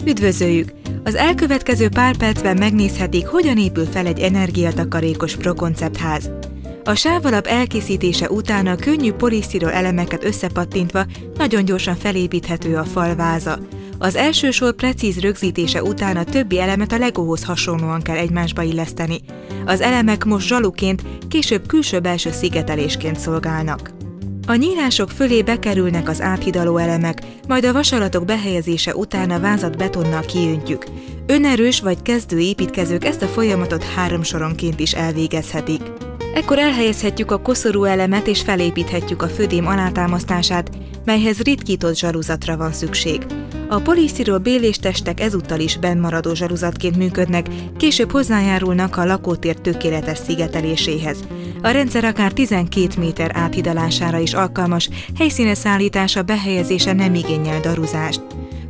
Üdvözöljük! Az elkövetkező pár percben megnézhetik, hogyan épül fel egy energiatakarékos prokonceptház. A sávalap elkészítése után a könnyű polisztirol elemeket összepattintva nagyon gyorsan felépíthető a falváza. Az első sor precíz rögzítése után a többi elemet a Legóhoz hasonlóan kell egymásba illeszteni. Az elemek most zsaluként, később külső-belső szigetelésként szolgálnak. A nyílások fölé bekerülnek az áthidaló elemek, majd a vasalatok behelyezése után a vázat betonnal kiöntjük. Önerős vagy kezdő építkezők ezt a folyamatot 3 soronként is elvégezhetik. Ekkor elhelyezhetjük a koszorú elemet és felépíthetjük a födém alátámasztását, melyhez ritkított zsaruzatra van szükség. A polisztirol béléstestek ezúttal is bennmaradó zsaruzatként működnek, később hozzájárulnak a lakótér tökéletes szigeteléséhez. A rendszer akár 12 méter áthidalására is alkalmas, helyszíne szállítása, behelyezése nem igényel daruzást.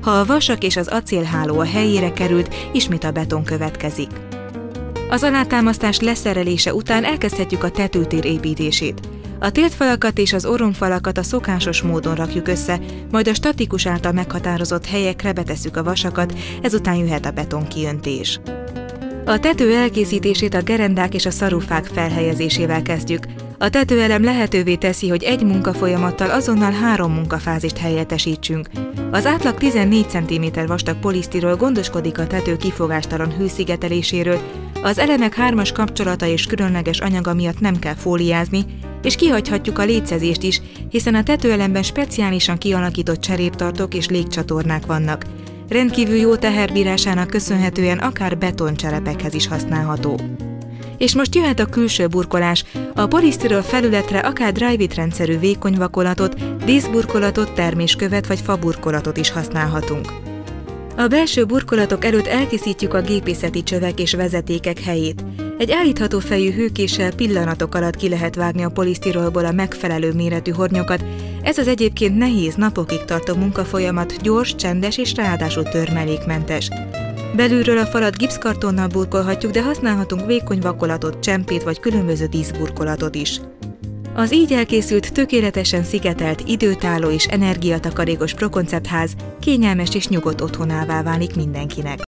Ha a vasak és az acélháló a helyére került, ismét a beton következik. Az alátámasztás leszerelése után elkezdhetjük a tetőtér építését. A térdfalakat és az orromfalakat a szokásos módon rakjuk össze, majd a statikus által meghatározott helyekre betesszük a vasakat, ezután jöhet a betonkiöntés. A tető elkészítését a gerendák és a szarufák felhelyezésével kezdjük. A tetőelem lehetővé teszi, hogy egy munkafolyamattal azonnal 3 munkafázist helyettesítsünk. Az átlag 14 cm vastag polisztirol gondoskodik a tető kifogástalan hőszigeteléséről, az elemek 3-as kapcsolata és különleges anyaga miatt nem kell fóliázni, és kihagyhatjuk a lécezést is, hiszen a tetőelemben speciálisan kialakított cseréptartók és légcsatornák vannak. Rendkívül jó teherbírásának köszönhetően akár betoncserepekhez is használható. És most jöhet a külső burkolás. A polisztirol felületre akár dry-fit rendszerű vékony vakolatot, díszburkolatot, terméskövet vagy faburkolatot is használhatunk. A belső burkolatok előtt elkészítjük a gépészeti csövek és vezetékek helyét. Egy állítható fejű hőkéssel pillanatok alatt ki lehet vágni a polisztirolból a megfelelő méretű hornyokat. Ez az egyébként nehéz, napokig tartó munkafolyamat gyors, csendes és ráadásul törmelékmentes. Belülről a falat gipszkartonnal burkolhatjuk, de használhatunk vékony vakolatot, csempét vagy különböző díszburkolatot is. Az így elkészült, tökéletesen szigetelt, időtálló és energiatakarékos prokonceptház kényelmes és nyugodt otthonává válik mindenkinek.